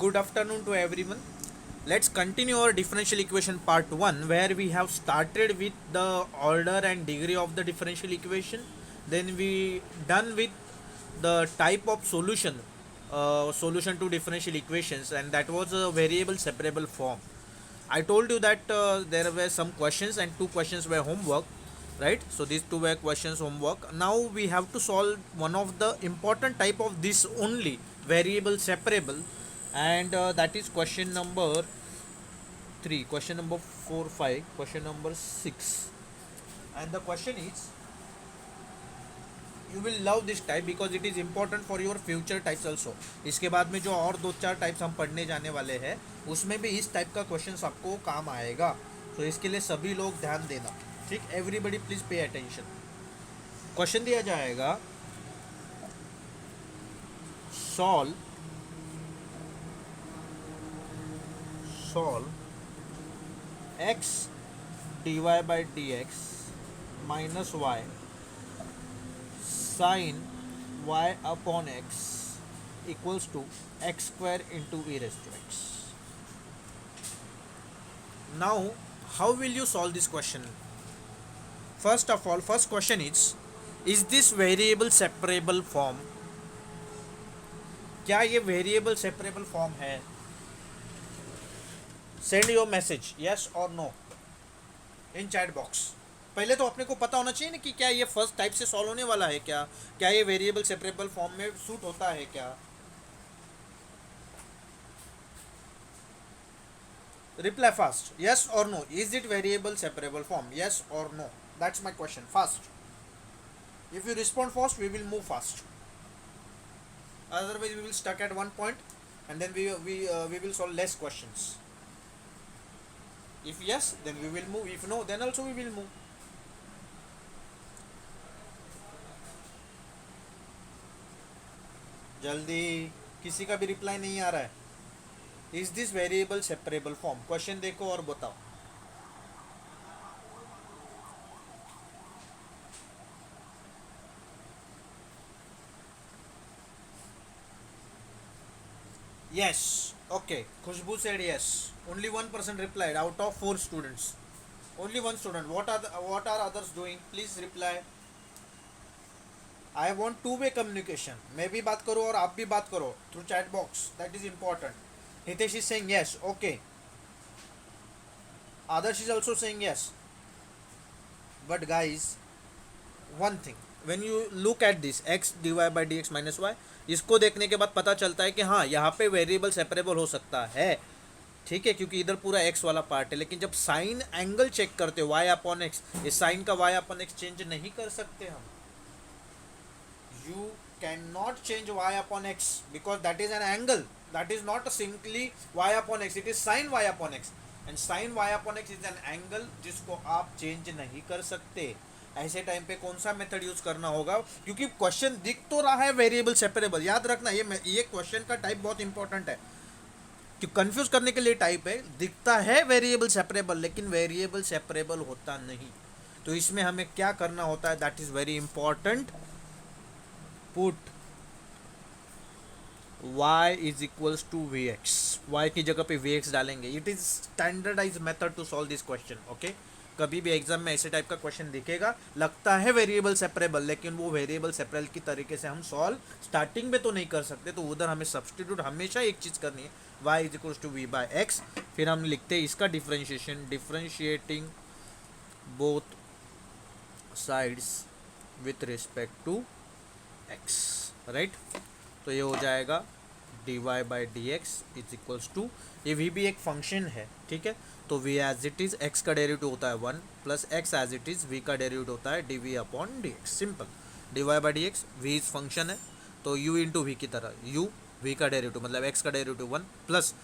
Good afternoon to everyone. Let's continue our differential equation part 1, where we have started with the order and degree of the differential equation. Then we done with the type of solution to differential equations, and that was a variable separable form. I told you that there were some questions and two questions were homework, right? So these two were questions homework. Now we have to solve one of the important type of this only, variable separable, and that is question number 3, question number 4, 5, question number 6. And the question is, you will love this type because it is important for your future types also. इसके बाद में जो और दो चार types हम पढ़ने जाने वाले हैं, उसमें भी इस टाइप का क्वेश्चन आपको काम आएगा. तो इसके लिए सभी लोग ध्यान देना, ठीक. Everybody please pay attention. Question दिया जाएगा, solve x dy by dx minus y sin y upon x equals to x square into e raised to x. Now, how will you solve this question? First of all, first question is this variable separable form? क्या ये variable separable form है? Send your message yes और no इन chat box. पहले तो अपने को पता होना चाहिए ना कि क्या ये फर्स्ट टाइप से सॉल्व होने वाला है, क्या ये वेरिएबल सेपरेबल फॉर्म में सूट होता है क्या? रिप्लाई फास्ट, यस और no. Is it variable separable form, yes और no? That's my question. Fast. If you respond fast we will move fast, otherwise we will stuck at one point and then we will solve less questions. If yes, then we will move. If no, then also we will move. जल्दी, किसी का भी reply नहीं आ रहा है. Is this variable separable form? Question देखो और बताओ. Yes. Okay. Khushbu said yes. Only 1% replied out of 4 students. Only one student. What are others doing? Please reply. I want two-way communication. मैं भी बात करूँ और आप भी बात करो through chat box. That is important. Hitesh is saying yes. Okay. Adarsh is also saying yes. But guys, one thing. When you look at this x dy by dx minus y, इसको देखने के बाद पता चलता है कि हाँ यहाँ पे वेरिएबल सेपरेबल हो सकता है, ठीक है, क्योंकि इधर पूरा x वाला पार्ट है. लेकिन जब साइन एंगल चेक करते हो y अपॉन x, इस साइन का y अपॉन x चेंज नहीं कर सकते हम. You can not change y upon x because that is an angle. That is not simply y upon x, it is sine y upon x. And sine y upon x is an angle जिसको आप change नहीं कर सकते. ऐसे time पे कौन सा method use करना होगा? क्योंकि क्वेश्चन दिख तो रहा है वेरिएबल सेपरेबल. याद रखना, ये क्वेश्चन का टाइप बहुत इंपॉर्टेंट है, कि कंफ्यूज करने के लिए टाइप है. दिखता है वेरिएबल सेपरेबल लेकिन वेरिएबल सेपरेबल होता नहीं. तो इसमें हमें क्या करना होता है? That is very important. Put y is equals to vx. y की जगह पे vx डालेंगे. It is standardize method to solve this question. Okay, कभी भी एग्जाम में ऐसे टाइप का क्वेश्चन दिखेगा, लगता है वेरिएबल सेपरेबल, लेकिन वो वेरिएबल सेपरेबल की तरीके से हम सॉल्व स्टार्टिंग में तो नहीं कर सकते. तो उधर हमें सब्सटीट्यूट हमेशा एक चीज़ करनी है, y is equal to v by x. फिर हम लिखते हैं इसका differentiation, differentiating both sides with respect to x, right. तो ये हो जाएगा dy by D x is equals to, ये v भी एक फंक्शन है, ठीक है. तो v as it is x का डेरिवेटिव होता है 1 plus x as it is v का डेरिवेटिव होता है dv upon D x. Simple. dy by D x v is function है, तो u इंटू वी की तरह, u v का डेरिवेटिव मतलब x का डेरिवेटिव 1 प्लस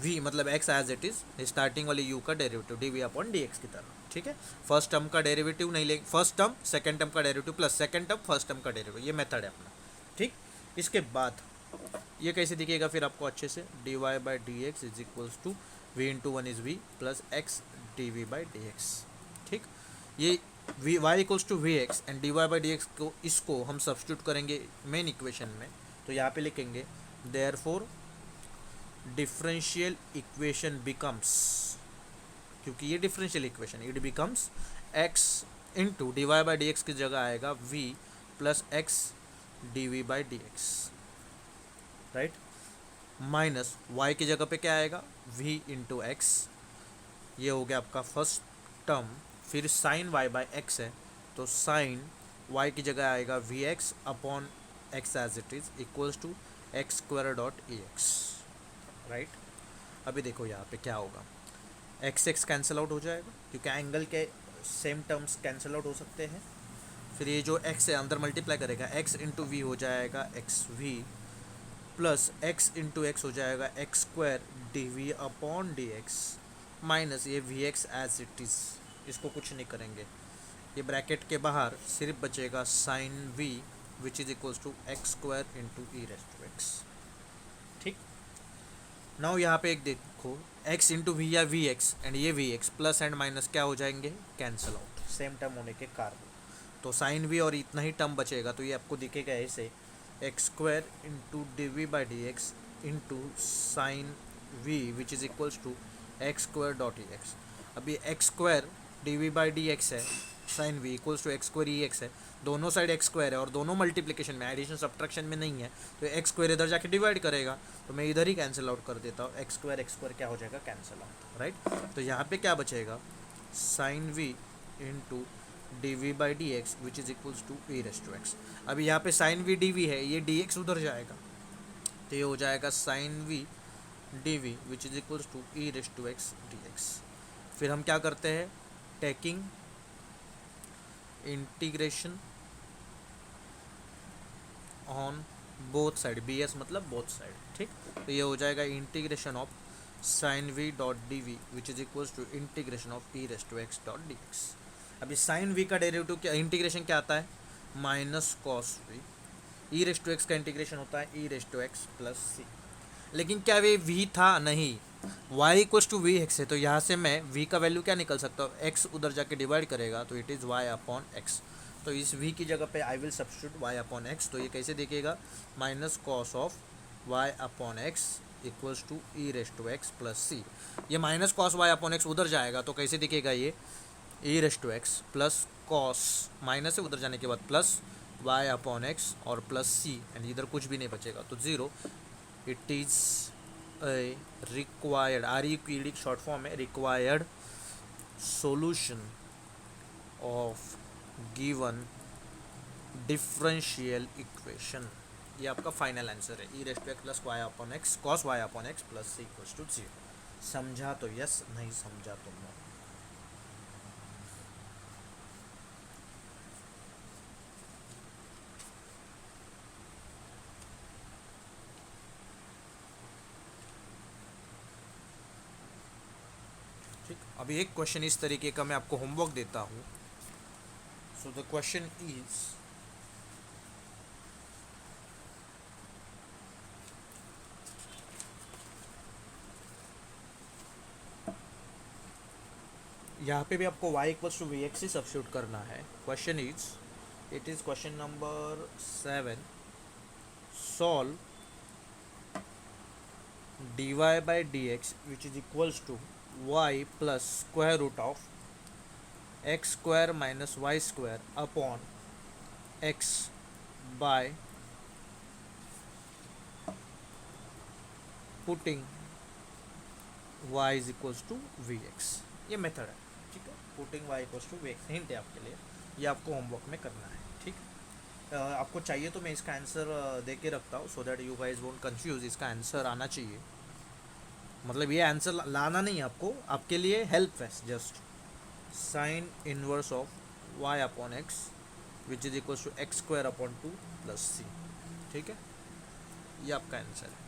v मतलब x as it is starting वाली u का derivative dv upon D x की तरह, ठीक है. फर्स्ट टर्म का डेरिवेटिव नहीं लेंगे, फर्स्ट टर्म सेकेंड टर्म का derivative plus second term first term का डेरिवेटिव. ये मेथड है अपना, ठीक. इसके बाद ये कैसे दिखेगा फिर आपको अच्छे से? dy by D x is equals to v into one is v plus x d we by D x, ठीक. ये v y equals to v x and d y by D x को, इसको हम substitute करेंगे main equation में. तो यहाँ पे लिखेंगे देयरफॉर डिफरेंशियल इक्वेशन बिकम्स, क्योंकि ये differential equation, it becomes x into d y by D x की जगह आएगा v plus x d we by D x, right, minus y की जगह पे क्या आएगा v इंटू एक्स, ये हो गया आपका फर्स्ट टर्म, फिर साइन y बाई एक्स है तो साइन y की जगह आएगा v x upon x as it is equals to x square dot E x, right. अभी देखो यहाँ पे क्या होगा, एक्स एक्स कैंसिल आउट हो जाएगा क्योंकि एंगल के सेम टर्म्स कैंसिल आउट हो सकते हैं। फिर ये जो x है अंदर मल्टीप्लाई करेगा, x इंटू वी हो जाएगा X V plus x into X हो जाएगा X square D we upon D x minus ये we X as it is, इसको कुछ नहीं करेंगे, ये ब्रैकेट के बाहर सिर्फ बचेगा sine we which is equals to x square into e raise to x, ठीक। नाउ यहाँ पे एक देखो x इंटू वी या वी एक्स एंड ये we x plus and minus क्या हो जाएंगे, कैंसिल आउट, सेम टर्म होने के कारण, तो साइन वी और इतना ही टर्म बचेगा, तो ये आपको दिखेगा ऐसे X square into D we by D X into sine we which is equals to x square dot E X. अभी X square D we by D X है, sine V equals to x square E X है, दोनों side x square है और दोनों multiplication में, addition subtraction में नहीं है, तो एक्स स्क्वायर इधर जाके डिवाइड करेगा, तो मैं इधर ही कैंसिल आउट कर देता हूँ, एक्स स्क्वायर क्या हो जाएगा, कैंसिल आउट, राइट। तो यहाँ पे क्या बचेगा, sine v into D we by D x which is equals to E raise to x. अभी यहाँ पे साइन वी डी वी है, ये डी एक्स उधर जाएगा, तो ये हो जाएगा sine v d v which is equals to E raise to x d x. फिर हम क्या करते हैं, taking integration on both side, B S मतलब बोथ साइड, ठीक। तो ये हो जाएगा integration of sine v dot d v which is equals to integration of e raise to x dot d x. अभी साइन वी का derivative क्या, integration क्या आता है, minus cos v, e raise to x का integration होता है ई raise to x plus c, लेकिन क्या वे वी था, नहीं, y equals to v x है, तो यहाँ से मैं v का वैल्यू क्या निकल सकता हूँ, x उधर जाके डिवाइड करेगा तो it is y upon X, तो इस v की जगह पे I will substitute y upon X, तो ये कैसे दिखेगा, minus cos of y upon x equals to E raise to x plus सी। ये minus cos y upon X उधर जाएगा तो कैसे दिखेगा, ये E raise to x plus cos, minus से उधर जाने के बाद प्लस y अपॉन एक्स और प्लस सी, एंड इधर कुछ भी नहीं बचेगा तो zero. It is a required, REQD short form है, required solution of given differential equation, ये आपका फाइनल आंसर है, ई raise to x plus Y upon X cos Y upon x plus C equals to zero. समझा तो yes, नहीं समझा तो no. ठीक, अभी एक क्वेश्चन इस तरीके का मैं आपको होमवर्क देता हूँ। सो द क्वेश्चन इज, यहाँ पे भी आपको y equals to v x ही सब्स्टिट्यूट करना है। Question is, it is question number 7, solve dy by dx which is equals to y plus square root of x square minus y square upon x by putting y is equals to vx। ये method है, ठीक है, putting y equals to vx, hint है आपके लिए, ये आपको homework में करना है, ठीक। आपको चाहिए तो मैं इसका आंसर दे के रखता हूँ so that you guys won't confuse, इसका आंसर आना चाहिए, मतलब ये आंसर लाना नहीं है आपको, आपके लिए हेल्प है just, sine inverse of y upon x which is equals to x square upon 2 plus C, ठीक है, ये आपका आंसर है।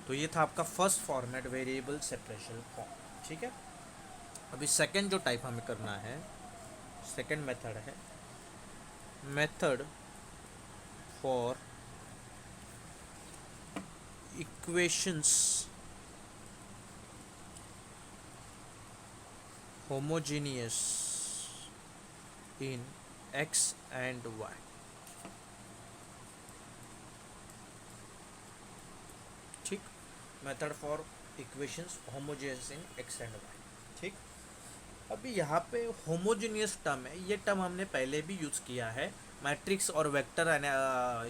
तो ये था आपका first format, variable separation form, ठीक है। अभी सेकंड जो टाइप हमें करना है, सेकंड मेथड है, method for equations homogeneous in x and y, ठीक। Method for equations homogeneous in x and y. ठीक, अभी यहाँ पे होमोजीनियस टर्म है, ये टर्म हमने पहले भी यूज़ किया है मैट्रिक्स और वेक्टर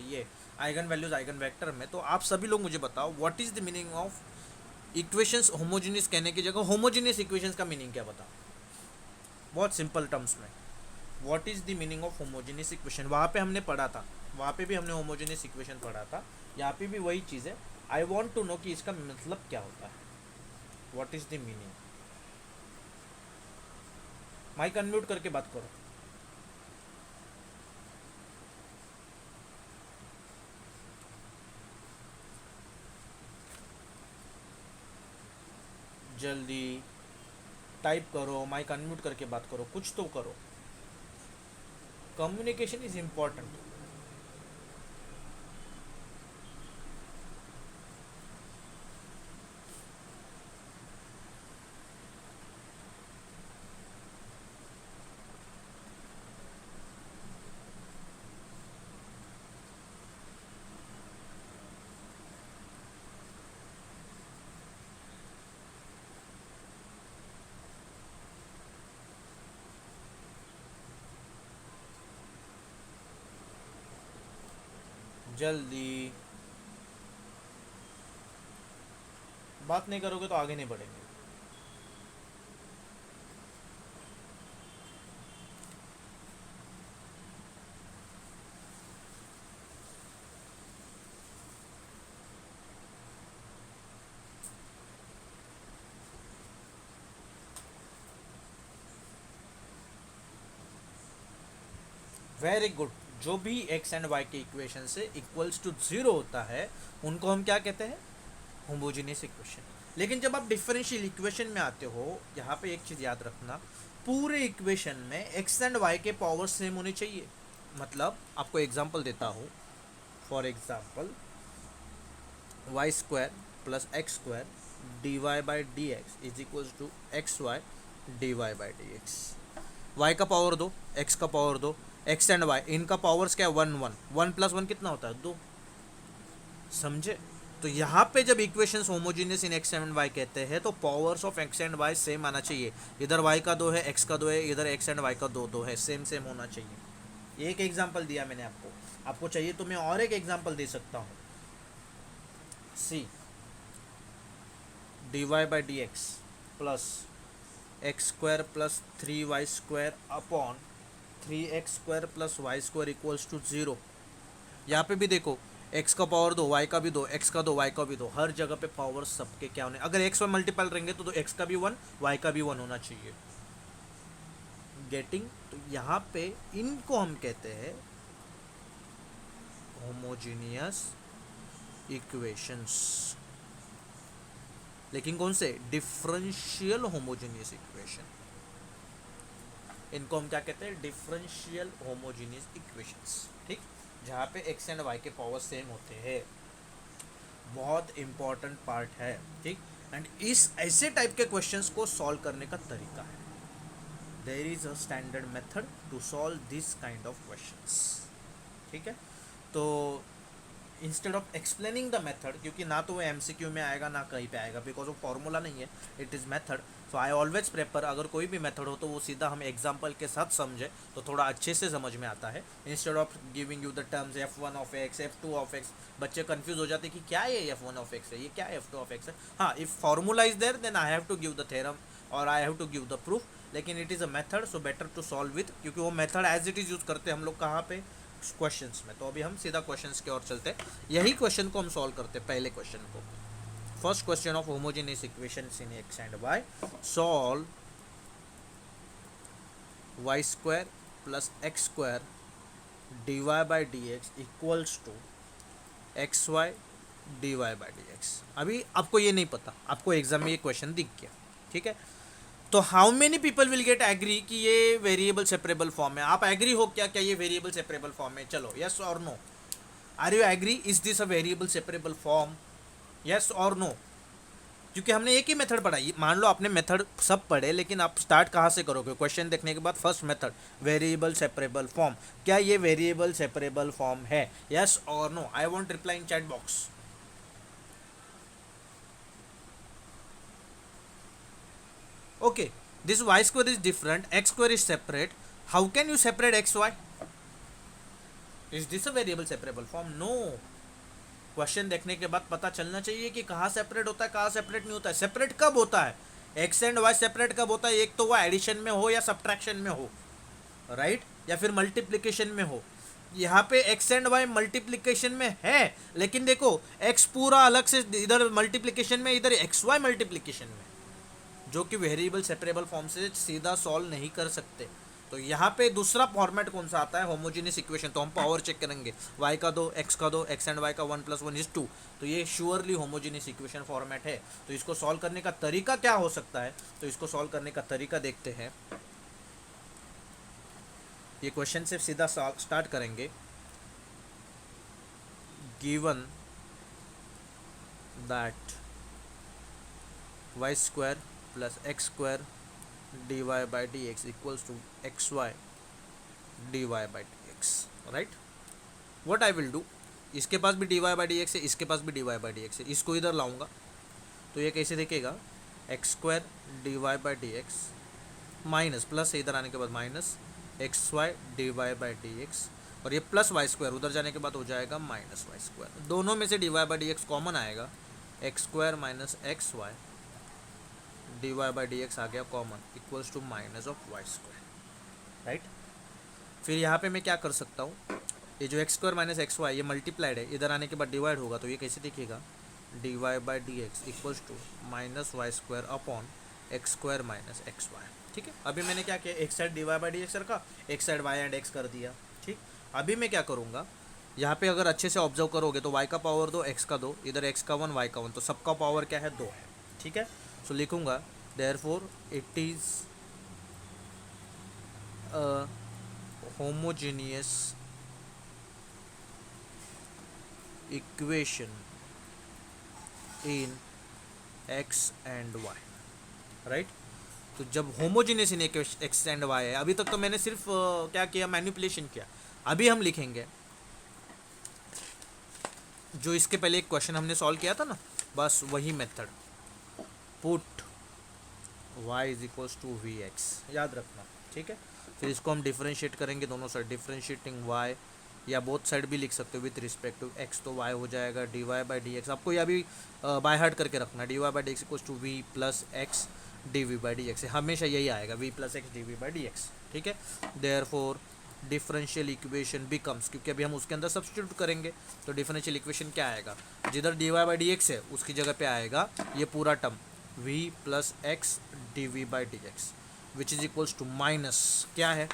ये आइगन वैल्यूज आइगन वेक्टर में। तो आप सभी लोग मुझे बताओ what is the meaning of equations homogeneous कहने की जगह होमोजीनियस इक्वेशंस का मीनिंग क्या बताओ, बहुत सिंपल टर्म्स में। What is the meaning of homogeneous equation, वहाँ पे हमने पढ़ा था, वहाँ पे भी हमने होमोजीनियस इक्वेशन पढ़ा था, यहाँ पे भी वही चीज़ है। आई वॉन्ट टू नो कि इसका मतलब क्या होता है, what is the meaning. Mic unmute करके बात करो। जल्दी टाइप करो, माइक अनम्यूट करके बात करो, कुछ तो करो। Communication is important. जल्दी बात नहीं करोगे तो आगे नहीं बढ़ेंगे। Very good. जो भी एक्स एंड वाई के इक्वेशन से इक्वल्स टू जीरो होता है उनको हम क्या कहते हैं, होमोजीनियस इक्वेशन। लेकिन जब आप डिफरेंशियल इक्वेशन में आते हो, यहाँ पे एक चीज़ याद रखना, पूरे इक्वेशन में एक्स एंड वाई के पावर सेम होने चाहिए। मतलब आपको एग्जांपल देता हूँ, for example y square plus x square d y by D x is equals to x y d y by D x. Y का पावर दो, एक्स का पावर दो, एक्स एंड वाई इनका पावर्स क्या है, one one, one plus one कितना होता है, दो। समझे? तो यहाँ पे जब equations homogeneous in x and y कहते हैं तो powers of x and y same आना चाहिए। इधर वाई का दो है, एक्स का दो है, इधर एक्स एंड वाई का दो दो है, सेम सेम होना चाहिए। एक एग्जांपल दिया मैंने आपको, आपको चाहिए तो मैं और एक एग्जांपल दे सकता हूँ। See d y by D x plus x square plus three y square upon three x square plus y square equals to zero. यहाँ पे भी देखो, एक्स का पावर दो, वाई का भी दो, एक्स का दो, वाई का भी दो, हर जगह पे पावर सबके क्या होने, अगर एक्स वाई मल्टीपल रहेंगे तो एक्स का भी वन, वाई का भी वन होना चाहिए। गेटिंग? तो यहाँ पे इनको हम कहते हैं होमोजीनियस इक्वेशंस। लेकिन कौन से, डिफरेंशियल होमोजीनियस इक्वेशन, इनको हम क्या कहते हैं, डिफरेंशियल होमोजीनियस इक्वेशंस। ठीक, जहाँ पे एक्स एंड वाई के पावर सेम होते हैं, बहुत इंपॉर्टेंट पार्ट है। ठीक, एंड इस ऐसे टाइप के क्वेश्चंस को सॉल्व करने का तरीका है, there is a standard method to solve this kind of questions. ठीक है, तो instead of explaining the method, क्योंकि ना तो वो एमसीक्यू में आएगा ना कहीं पे आएगा, बिकॉज वो फॉर्मूला नहीं है, it is method. So I always prefer, अगर कोई भी मेथड हो तो वो सीधा हम एग्जांपल के साथ समझे तो थोड़ा अच्छे से समझ में आता है, instead of giving you the terms F one of x, F two of x. बच्चे कंफ्यूज हो जाते कि क्या ये एफ वन ऑफ एक्स है, ये क्या एफ टू ऑफ एक्स है। हाँ, if formula is there then I have to give the theorem और I have to give the proof, लेकिन it is a method, so better to solve with, क्योंकि वो method as it is use करते हैं हम लोग कहाँ पे, क्वेश्चंस में। तो अभी हम सीधा क्वेश्चंस की ओर चलते हैं, यही क्वेश्चन को हम सॉल्व करते हैं, पहले क्वेश्चन को। First question of homogeneous equations in x and y, solve y square plus x square d y by D x equals to x y d y by D x. अभी आपको ये नहीं पता, आपको एग्जाम में ये question दिख गया, ठीक है। तो how many people will get agree कि ये वेरिएबल सेपरेबल फॉर्म है। आप एग्री हो क्या, क्या ये वेरिएबल सेपरेबल फॉर्म है? चलो यस और no, are you agree, is this a variable separable form, yes और नो? क्योंकि हमने एक ही मेथड पढ़ा, मान लो आपने मेथड सब पढ़े, लेकिन आप स्टार्ट कहाँ से करोगे, क्वेश्चन देखने के बाद first method variable separable form, क्या ये वेरिएबल सेपरेबल फॉर्म है, यस और no? I want reply in chat box. Okay, this y square is different, x square is separate. How can you separate xy? Is this a variable separable form? No. Question देखने के बाद पता चलना चाहिए कि कहाँ separate होता है, कहाँ सेपरेट नहीं होता है. सेपरेट कब होता है? एक्स एंड वाई सेपरेट कब होता है? एक तो वो एडिशन में हो या सब्ट्रैक्शन में हो, राइट, या फिर मल्टीप्लिकेशन में हो. यहाँ पे एक्स एंड वाई मल्टीप्लिकेशन में है, लेकिन देखो एक्स पूरा अलग से इधर मल्टीप्लिकेशन में, इधर एक्स वाई मल्टीप्लिकेशन में, जो कि वेरिएबल सेपरेबल फॉर्म से सीधा सॉल्व नहीं कर सकते. तो यहाँ पे दूसरा फॉर्मेट कौन सा आता है? Homogeneous equation. तो हम पावर चेक करेंगे, y का दो, x का दो, x एंड y का 1 + 1 = 2. तो ये श्योरली होमोजीनियस इक्वेशन फॉर्मेट है. तो इसको सॉल्व करने का तरीका क्या हो सकता है? तो इसको सॉल्व करने का तरीका देखते हैं. ये क्वेश्चन से सीधा स्टार्ट करेंगे. Given that y² + x² dy by dx equals to xy dy by dx, right? What I will do, इसके पास भी dy by dx है, इसके पास भी dy by dx है, इसको इधर लाऊंगा तो ये कैसे दिखेगा? x² dy by dx minus plus है, इधर आने के बाद minus xy dy by dx, और ये प्लस y², उधर जाने के बाद हो जाएगा माइनस y². दोनों में से dy by dx कॉमन आएगा, x² - xy dy by dx आ गया common, equals to minus of y², right. फिर यहाँ पे मैं क्या कर सकता हूँ? ये जो x² - xy ये मल्टीप्लाइड है, इधर आने के बाद डिवाइड होगा, तो ये कैसे दिखेगा? dy by dx equals to minus y² upon x² - xy. ठीक है, अभी मैंने क्या किया? एक साइड dy by dx रखा, एक साइड y एंड x कर दिया. ठीक, अभी मैं क्या करूँगा? यहाँ पे अगर अच्छे से ऑब्जर्व करोगे तो y का पावर 2, x का 2, इधर x का 1, y का 1, तो सबका पावर क्या है? 2 है. ठीक है, सो लिखूंगा therefore it is a homogeneous equation in x and y, right. तो जब homogeneous in x and y है, अभी तक तो मैंने सिर्फ क्या किया? मैनिपुलेशन किया. अभी हम लिखेंगे जो इसके पहले एक क्वेश्चन हमने सॉल्व किया था ना, बस वही मेथड. पुट y = vx, याद रखना. ठीक है, फिर इसको हम डिफरेंशिएट करेंगे दोनों साइड. डिफरेंशिएटिंग y, या बोथ साइड भी लिख सकते हो विथ रिस्पेक्ट टू x, तो y हो जाएगा dy by dx. आपको यह भी बाय हार्ट करके रखना है. dy by dx = v + x dv by dx, हमेशा यही आएगा, v + x dv by dx. ठीक है, देयरफॉर डिफरेंशियल इक्वेशन बिकम्स, क्योंकि अभी हम उसके अंदर सब्स्टिट्यूट करेंगे, तो डिफरेंशियल इक्वेशन क्या आएगा? जिधर dy by dx है उसकी जगह पे आएगा ये पूरा term v + x dv by dx, which is equals to minus क्या है?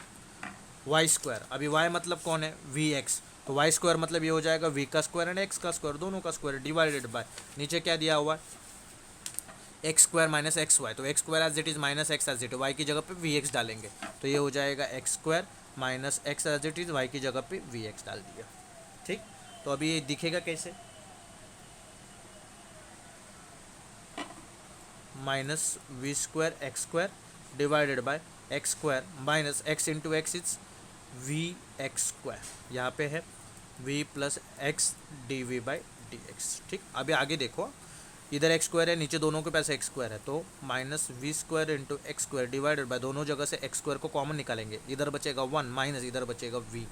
y². अभी y मतलब कौन है? vx. तो y² मतलब ये हो जाएगा v का स्क्वायर एंड x का स्क्वायर, दोनों का स्क्वायर, डिवाइडेड बाय नीचे क्या दिया हुआ है? x² - xy. तो x² as it is minus x as it, y की जगह पे vx डालेंगे, तो ये हो जाएगा x² - x as it is, y की जगह पे vx डाल दिया. ठीक, तो अभी ये दिखेगा कैसे? Minus v² x² divided by x² minus x into x is vx². यहाँ पे है v + x dv by dx. ठीक, अभी आगे देखो, इधर x² है, नीचे दोनों के पास x² है, तो minus v² into x² divided by, दोनों जगह से x² को कॉमन निकालेंगे, इधर बचेगा 1 माइनस इधर बचेगा v,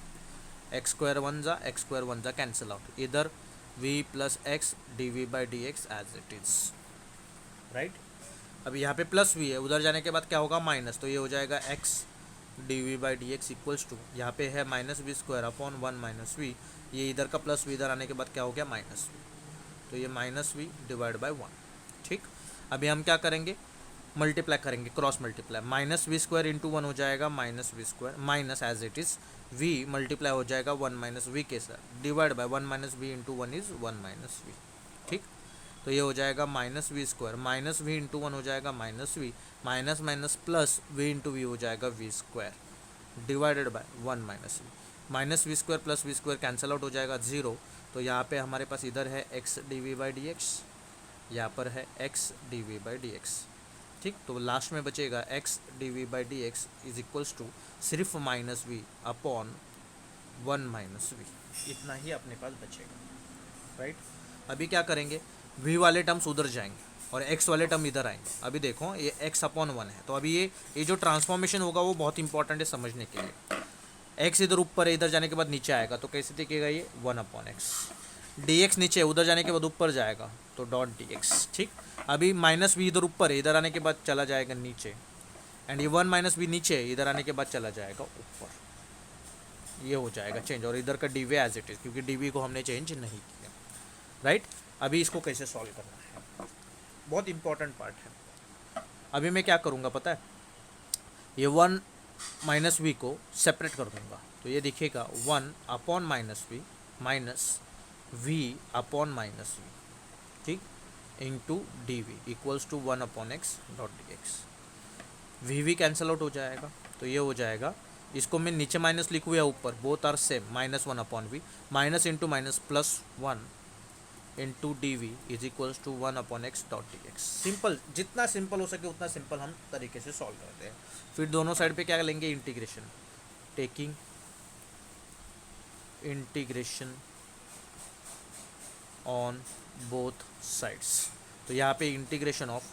x² 1 जा, x² 1 जा, कैंसिल आउट, इधर v + x dv by dx as it is, right. अभी यहाँ पे प्लस v है, उधर जाने के बाद क्या होगा? माइनस, तो ये हो जाएगा x dv by dx equals to, यहाँ पे है minus v² upon 1 minus v, ये इधर का प्लस v इधर आने के बाद क्या हो गया? माइनस v, तो ये माइनस v डिवाइड बाय 1. ठीक, अभी हम क्या करेंगे? मल्टीप्लाई करेंगे, cross multiply. Minus v² into 1 हो जाएगा minus v² minus as it is v multiply हो जाएगा 1 माइनस v के साथ, divide by 1 minus v into 1 is 1 minus v. ठीक, तो ये हो जाएगा minus v² minus v into 1 हो जाएगा minus v, minus minus plus v into v हो जाएगा v² divided by 1 minus v. Minus v² plus v² cancel out हो जाएगा 0, तो यहाँ पे हमारे पास इधर है x dv by dx, यहाँ पर है x dv by dx. ठीक, तो लास्ट में बचेगा x dv by dx is equals to सिर्फ minus v upon 1 minus v, इतना ही अपने पास बचेगा, राइट. अभी क्या करेंगे? v वाले टर्म्स उधर जाएंगे, और x वाले टर्म इधर आएंगे। अभी देखो ये x अपॉन 1 है, तो अभी ये जो ट्रांसफॉर्मेशन होगा वो बहुत इंपॉर्टेंट है समझने के लिए। x इधर ऊपर है, इधर जाने के बाद नीचे आएगा, तो कैसे दिखेगा ये 1 अपॉन एक्स। dx नीचे है, उधर जाने के बाद ऊपर जाएगा तो डॉट dx। ठीक, अभी माइनस भी इधर ऊपर है, इधर आने के बाद चला जाएगा नीचे, एंड ये 1 माइनस भी नीचे है, इधर आने के बाद चला जाएगा ऊपर। ये हो जाएगा चेंज, और इधर का डी एज इट इज, क्योंकि डी को हमने चेंज नहीं किया। राइट, अभी इसको कैसे सॉल्व करना है, बहुत इंपॉर्टेंट पार्ट है। अभी मैं क्या करूँगा पता है, ये 1 माइनस वी को सेपरेट कर दूंगा, तो ये दिखेगा 1 upon minus v upon minus v, ठीक, into D v equals to 1 upon x dot d x. V cancel out हो जाएगा, तो ये हो जाएगा, इसको मैं नीचे माइनस लिखूँ या ऊपर, both are same, -1 upon v, minus into minus plus 1 into D v is equals to 1 upon x dot d x. Simple, जितना सिंपल हो सके उतना सिंपल हम तरीके से सॉल्व करते हैं। फिर दोनों साइड पे क्या लेंगे, integration, taking integration on both sides. तो यहाँ पे integration of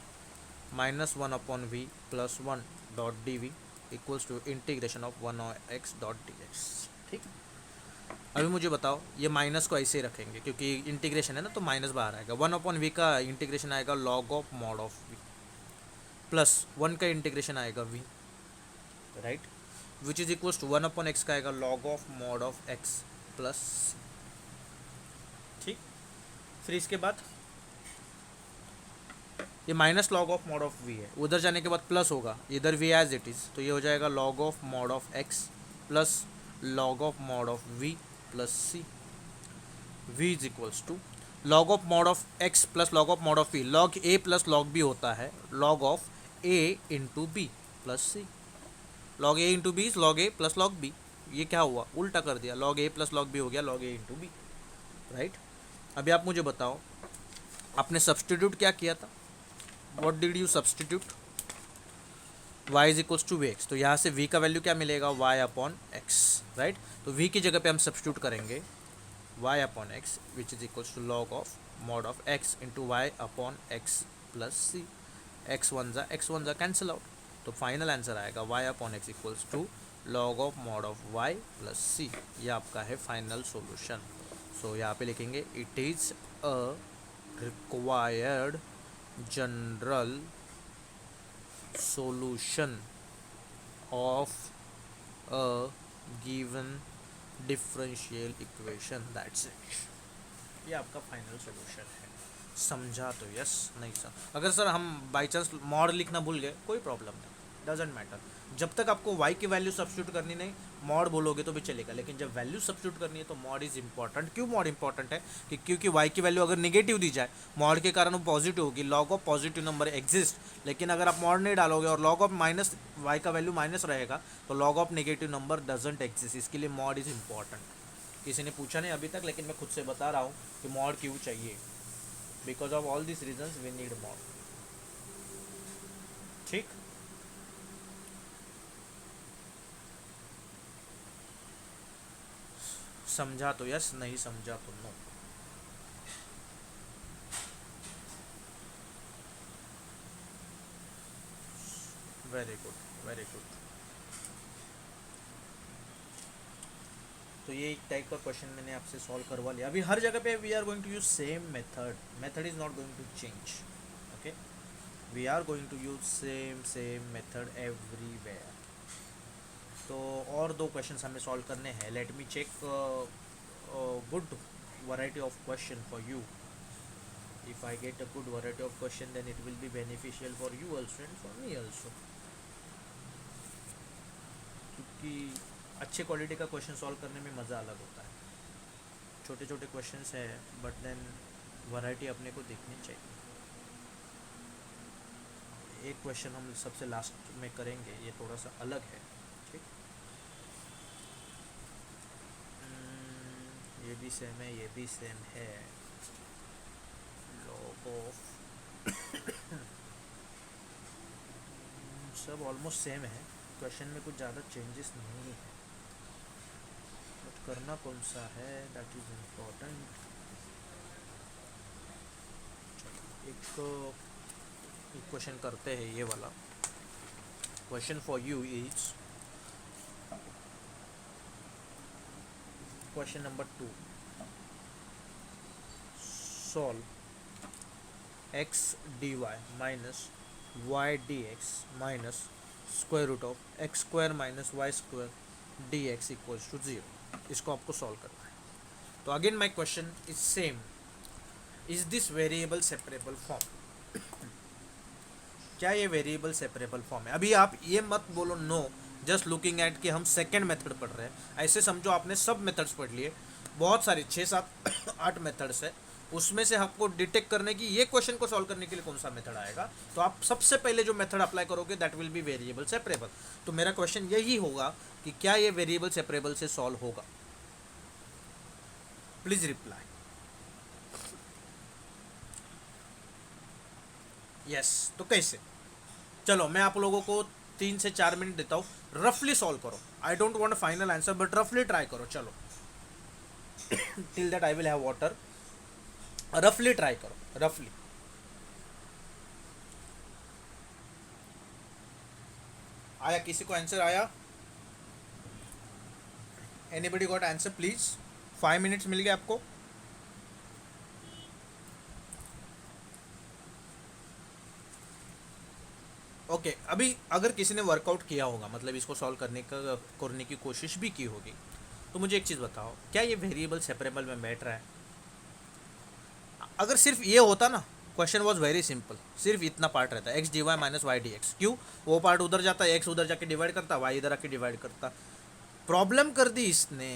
-1 upon v plus 1 dot d v equals to integration of 1 x dot d x. ठीक, अभी मुझे बताओ, ये माइनस को ऐसे ही रखेंगे क्योंकि इंटीग्रेशन है ना, तो माइनस बाहर आएगा। 1 अपॉन वी का इंटीग्रेशन आएगा log of mod of v, plus 1 का इंटीग्रेशन आएगा v, right, which is equals to 1 upon x का आएगा log of mod of x plus. ठीक, फिर इसके बाद ये minus log of mod of v है, उधर जाने के बाद प्लस होगा, इधर वी एज इट इज़, तो ये हो जाएगा log of mod of x plus log of mod of v plus c. V is equals to log of mod of x plus log of mod of v, log a plus log b होता है log of a into b plus c. Log a into b is log a plus log b. ये क्या हुआ, उल्टा कर दिया, log a plus log b हो गया log a into b, right. अभी आप मुझे बताओ, आपने सब्सटीट्यूट क्या किया था, what did you substitute, y is equals to v x, तो यहाँ से v का वैल्यू क्या मिलेगा, y अपॉन एक्स, राइट। तो v की जगह पे हम सब्सटीट्यूट करेंगे y upon x which is equals to log of mod of x into y upon x plus c. X one जा कैंसिल आउट, तो फाइनल आंसर आएगा y upon x equals to log of mod of y plus सी। ये आपका है final solution. So यहाँ पे लिखेंगे it is a required general solution of a given differential equation, that's it। ये आपका फाइनल सॉल्यूशन है। समझा तो यस, नहीं समझा, अगर सर हम बाई चांस मॉड लिखना भूल गए कोई प्रॉब्लम नहीं, डजेंट मैटर। जब तक आपको y की वैल्यू सब्स्टिट्यूट करनी नहीं, मॉड बोलोगे तो भी चलेगा, लेकिन जब वैल्यू सब्स्टिट्यूट करनी है तो मॉड इज इंपॉर्टेंट। क्यों मॉड इंपॉर्टेंट है, कि क्योंकि y की वैल्यू अगर नेगेटिव दी जाए, मॉड के कारण वो पॉजिटिव होगी, log of positive number exist. लेकिन अगर आप मॉड नहीं डालोगे और लॉग ऑफ माइनस y का वैल्यू माइनस रहेगा, तो log of negative number doesn't exist. इसके लिए मॉड इज इंपॉर्टेंट। किसी ने पूछा नहीं अभी तक, लेकिन मैं खुद से बता रहा हूँ कि मॉड क्यों चाहिए, because of all this reasons we need mod. ठीक, समझा तो यस, नहीं समझा तो no. Very good, very good. तो ये एक टाइप का क्वेश्चन मैंने आपसे सॉल्व करवा लिया। अभी हर जगह पे we are going to use same method, method is not going to change, okay. We are going to use same method everywhere. तो और दो क्वेश्चंस हमें सॉल्व करने हैं। Let me check good variety of question for you. If I get a good variety of question then it will be beneficial for you also and for me also, क्योंकि अच्छे quality का question solve करने में मज़ा अलग होता है। छोटे छोटे क्वेश्चंस है बट देन वैरायटी अपने को देखनी चाहिए। एक क्वेश्चन हम सबसे लास्ट में करेंगे, ये थोड़ा सा अलग है, ठीक। ये भी सेम है, ये भी सेम है, लॉग ऑफ सब ऑलमोस्ट सेम है। क्वेश्चन में कुछ ज़्यादा चेंजेस नहीं है, बट करना कौन सा है दैट इज़ इम्पोर्टेंट। एक क्वेश्चन करते हैं ये वाला. Question for you is question number 2. Solve x dy minus y dx minus square root of x square minus y square d x equals to 0. इसको आपको सॉल्व करना है. तो again my question is same. Is this variable separable form? क्या ये variable separable form है? अभी आप ये मत बोलो नो, जस्ट लुकिंग एट कि हम सेकेंड मेथड पढ़ रहे हैं. ऐसे समझो आपने सब मेथड्स पढ़ लिए, बहुत सारी 6-7-8 मेथड्स है. उसमें से आपको डिटेक्ट करने की, ये क्वेश्चन को सॉल्व करने के लिए कौन सा मेथड आएगा, तो आप सबसे पहले जो मेथड अप्लाई करोगे that will be variable separable. तो मेरा क्वेश्चन यही होगा कि क्या ये वेरिएबल सेपरेबल से सॉल्व होगा? Please reply. यस. तो कैसे? चलो मैं आप लोगों को 3 से 4 मिनट देता हूँ, रफली सॉल्व करो. I don't want final answer but रफली ट्राई करो. चलो till that I will have water. रफली ट्राई करो, रफली. आया किसी को आंसर आया? Anybody got answer please? 5 minutes मिल गए आपको. ओके अभी अगर किसी ने वर्कआउट किया होगा, मतलब इसको सॉल्व करने की कोशिश भी की होगी, तो मुझे एक चीज़ बताओ, क्या ये वेरिएबल सेपरेबल में बैठ रहा है? अगर सिर्फ ये होता ना, क्वेश्चन वॉज वेरी सिंपल, सिर्फ इतना पार्ट रहता है x d y minus y d x. क्यों? वो पार्ट उधर जाता है, एक्स उधर जाके डिवाइड करता, वाई इधर आके डिवाइड करता. प्रॉब्लम कर दी इसने.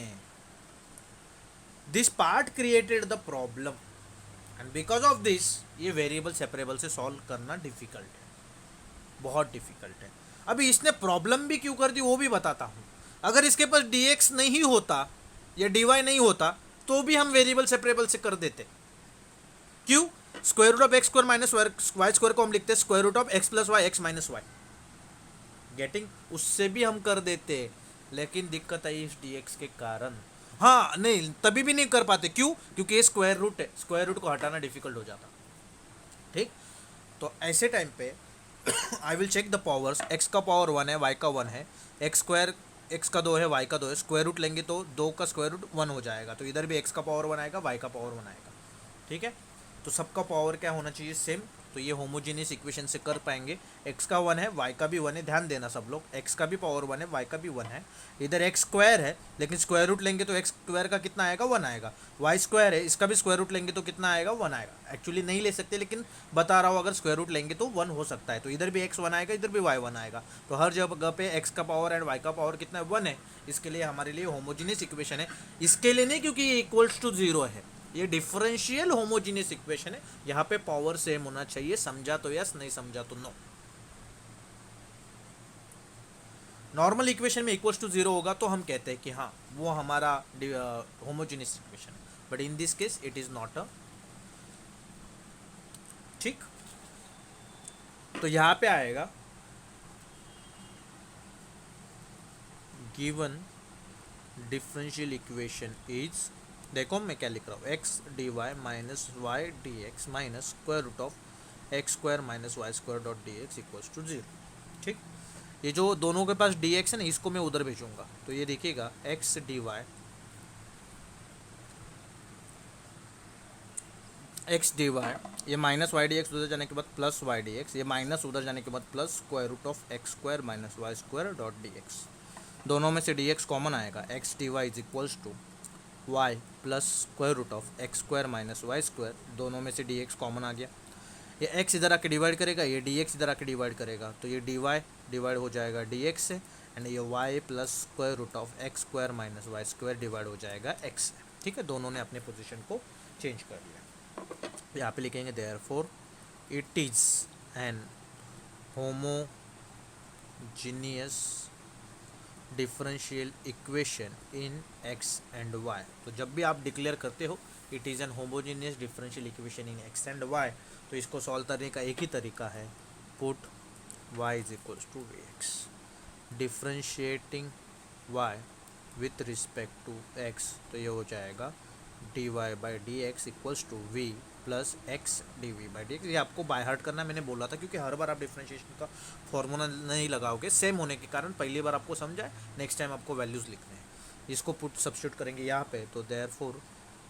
This part created the problem and because of this ये वेरिएबल सेपरेबल से सॉल्व करना डिफिकल्ट है, बहुत डिफिकल्ट है. अभी इसने प्रॉब्लम भी क्यों कर दी वो भी बताता हूँ. अगर इसके पास डी एक्स नहीं होता या डी वाई नहीं होता तो भी हम वेरिएबल सेपरेबल से कर देते. क्यों? Square root of x square minus y square को हम लिखते हैं square root of x plus y x minus y. Getting? उससे भी हम कर देते, लेकिन दिक्कत आई इस डी एक्स के कारण. हाँ नहीं, तभी भी नहीं कर पाते. क्यों? क्योंकि ये स्क्वायर रूट है, स्क्वायर रूट को हटाना डिफिकल्ट हो जाता. ठीक. तो ऐसे टाइम पे I will check the powers. X का पावर 1 है, वाई का 1 है, एक्स स्क्वायर एक्स का 2 है, वाई का 2 है. स्क्वायर रूट लेंगे तो 2 का स्क्वायर रूट 1 हो जाएगा. तो इधर भी एक्स का पावर 1 आएगा, वाई का पावर 1 आएगा. ठीक है. तो सबका पावर क्या होना चाहिए? सेम. तो ये होमोजीनियस इक्वेशन से कर पाएंगे. एक्स का 1 है, वाई का भी 1 है. ध्यान देना सब लोग, एक्स का भी पावर 1 है, वाई का भी 1 है. इधर एक्स स्क्वायर है, लेकिन स्क्वायर रूट लेंगे तो एक्स स्क्वायर का कितना आएगा? 1 आएगा. वाई स्क्वायर है, इसका भी स्क्वायर रूट लेंगे तो कितना आएगा? 1 आएगा. एक्चुअली नहीं ले सकते, लेकिन बता रहा हूँ अगर स्क्वायर रूट लेंगे तो 1 हो सकता है. तो इधर भी एक्स 1 आएगा, इधर भी वाई 1 आएगा. तो हर जगह पे एक्स का पावर एंड वाई का पावर कितना है? 1 है. इसके लिए हमारे लिए होमोजीनियस इक्वेशन है. इसके लिए नहीं, क्योंकि ये इक्वल्स टू 0 है. ये डिफरेंशियल होमोजीनियस इक्वेशन है. यहाँ पे पावर सेम होना चाहिए. समझा तो यस, नहीं समझा तो नो. नॉर्मल इक्वेशन में इक्वल्स टू 0 होगा तो हम कहते हैं कि हाँ वो हमारा होमोजीनियस इक्वेशन है. But in this case it is not a. ठीक. तो यहाँ पे आएगा गिवन डिफरेंशियल इक्वेशन इज, देखो मैं क्या लिख रहा हूँ, x d y minus y d x minus square root of x square minus y square dot d x equals to 0. ठीक. ये जो दोनों के पास डी एक्स है ना, इसको मैं उधर भेजूंगा. तो ये देखिएगा x d y x d y, ये माइनस वाई डी एक्स उधर जाने के बाद प्लस वाई डी एक्स, ये माइनस उधर जाने के बाद plus square root of x square minus y square dot d x. दोनों में से डी एक्स कॉमन आएगा. X d y is equals to y plus square root of x square minus y square. दोनों में से d x common आ गया. ये एक्स इधर आके डिवाइड करेगा, ये डी एक्स इधर आके डिवाइड करेगा, तो ये डी वाई डिवाइड हो जाएगा डी एक्स से. एंड ये y plus square root of x square minus y square divide हो जाएगा एक्स से. ठीक है. दोनों ने अपने पोजिशन को चेंज कर लिया. यहाँ पे लिखेंगे therefore it is an homogeneous differential equation in x and y. तो जब भी आप डिक्लेयर करते हो it is an homogeneous differential equation in x and y, तो इसको सॉल्व करने का एक ही तरीका है, put y is equals to v x. Differentiating y with respect to x, तो ये हो जाएगा d y by D x equals to v plus x d we by D x. ये आपको बाय हार्ट करना मैंने बोला था, क्योंकि हर बार आप डिफ्रेंशिएशन का फॉर्मूला नहीं लगाओगे, सेम होने के कारण पहली बार आपको समझा है, नेक्स्ट टाइम आपको वैल्यूज़ लिखने हैं। इसको पुट सब्स्टिट्यूट करेंगे यहाँ पे, तो therefore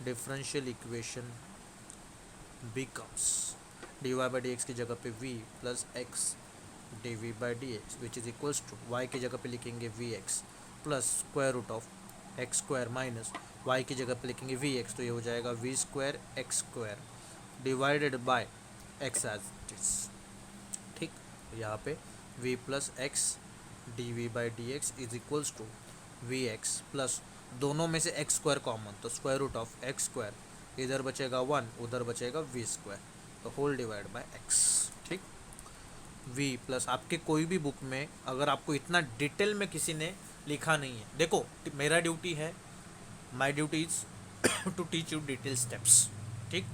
differential equation becomes d y by D x की जगह पे v plus x d we by D x which is equals to y की जगह पे लिखेंगे v x plus square root of x square minus y की जगह पे लिखेंगे वी एक्स, तो ये हो जाएगा v square x square divided by x as it is. ठीक, यहाँ पे v plus x d we by D x is equals to v x plus दोनों में से एक्स स्क्वायर कॉमन, तो square root of x square, इधर बचेगा 1 उधर बचेगा वी स्क्वायर, तो होल डिवाइड बाय एक्स। ठीक, v प्लस आपके कोई भी बुक में अगर आपको इतना डिटेल में किसी ने लिखा नहीं है, देखो मेरा ड्यूटी है, my duty is to teach you detail steps. ठीक,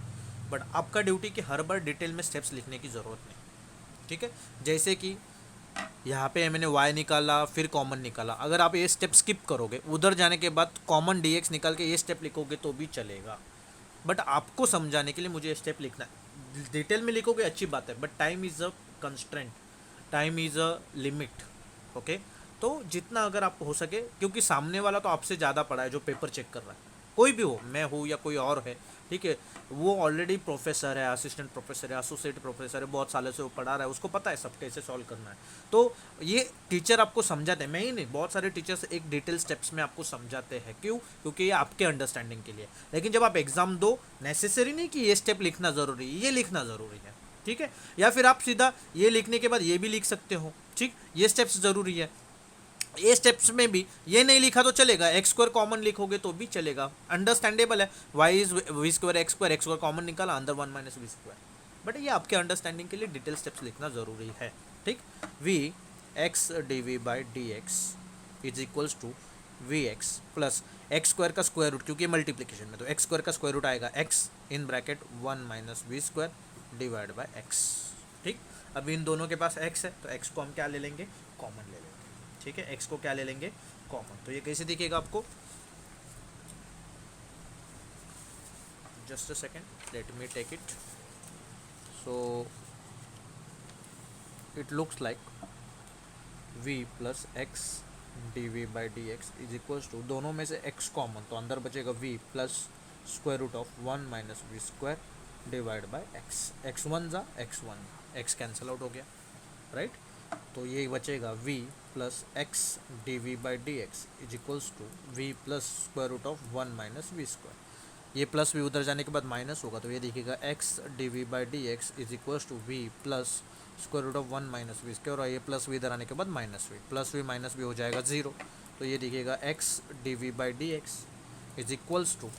बट आपका ड्यूटी कि हर बार डिटेल में स्टेप्स लिखने की ज़रूरत नहीं। ठीक है, जैसे कि यहाँ पे मैंने y निकाला फिर कॉमन निकाला, अगर आप ये स्टेप स्किप करोगे उधर जाने के बाद कॉमन dx निकाल के ये स्टेप लिखोगे तो भी चलेगा, बट आपको समझाने के लिए मुझे स्टेप लिखना है। डिटेल में लिखोगे अच्छी बात है, but time is a constraint, time is a limit. Okay, तो जितना अगर आपको हो सके, क्योंकि सामने वाला तो आपसे ज़्यादा पढ़ा है जो पेपर चेक कर रहा है, कोई भी हो, मैं हूँ या कोई और है, ठीक है, वो ऑलरेडी प्रोफेसर है, असिस्टेंट प्रोफेसर है, एसोसिएट प्रोफेसर है, बहुत सालों से वो पढ़ा रहा है, उसको पता है सब कैसे सॉल्व करना है। तो ये टीचर आपको समझाते हैं, मैं ही नहीं, बहुत सारे टीचर्स एक डिटेल स्टेप्स में आपको समझाते हैं। क्यों? क्योंकि ये आपके अंडरस्टैंडिंग के लिए। लेकिन जब आप एग्जाम दो, नेसेसरी नहीं कि ये स्टेप लिखना ज़रूरी है, ये लिखना ज़रूरी है। ठीक है, या फिर आप सीधा ये लिखने के बाद ये भी लिख सकते हो। ठीक, ये स्टेप्स ज़रूरी है। ये स्टेप्स में भी ये नहीं लिखा तो चलेगा, एक्स स्क्वायर कॉमन लिखोगे तो भी चलेगा, अंडरस्टैंडेबल है। Y is v square x square common निकाला, अंदर 1 माइनस वी स्क्वायर, बट ये आपके अंडरस्टैंडिंग के लिए डिटेल स्टेप्स लिखना ज़रूरी है। ठीक, v x d we by D x is equals to v x plus x square का स्क्वायर रूट, क्योंकि मल्टीप्लीकेशन में, तो एक्स स्क्वायर का स्क्वायर रूट आएगा x in bracket 1 minus v square divide by x. ठीक, अभी इन दोनों के पास एक्स है, तो एक्स को हम क्या ले लेंगे? कॉमन ले लेंगे। ठीक है, x को क्या ले लेंगे? कॉमन। तो ये कैसे दिखेगा आपको? Just a second, let me take it. So it looks like v plus x d we by D x is equals to, दोनों में से x कॉमन, तो अंदर बचेगा v plus square root of 1 minus v square divide by x. X one जा x one, x cancel out हो गया, right? तो ये बचेगा v plus x d we by D x is equals to v plus square root of 1 minus v square. ये plus v उधर जाने के बाद माइनस होगा, तो ये देखिएगा x d we by D x is equals to v plus square root of 1 minus v square, और ये प्लस वी इधर आने के बाद minus v, plus v minus v हो जाएगा 0। तो ये देखिएगा x d we by D x is equals to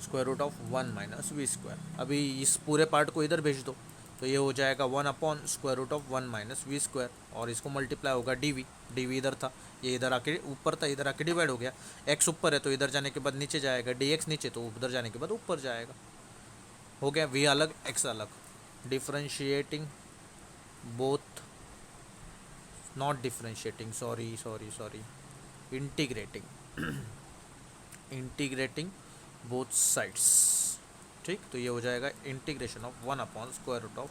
square root of 1 minus v square. अभी इस पूरे पार्ट को इधर भेज दो, तो ये हो जाएगा 1 upon square root of 1 minus v square, और इसको मल्टीप्लाई होगा डी वी इधर था, ये इधर आके ऊपर था, इधर आके डिवाइड हो गया। एक्स ऊपर है तो इधर जाने के बाद नीचे जाएगा, डी एक्स नीचे तो उधर जाने के बाद ऊपर जाएगा। हो गया, वी अलग एक्स अलग। Differentiating both, not differentiating, sorry, integrating both sides. ठीक, तो ये हो जाएगा integration of 1 upon square root of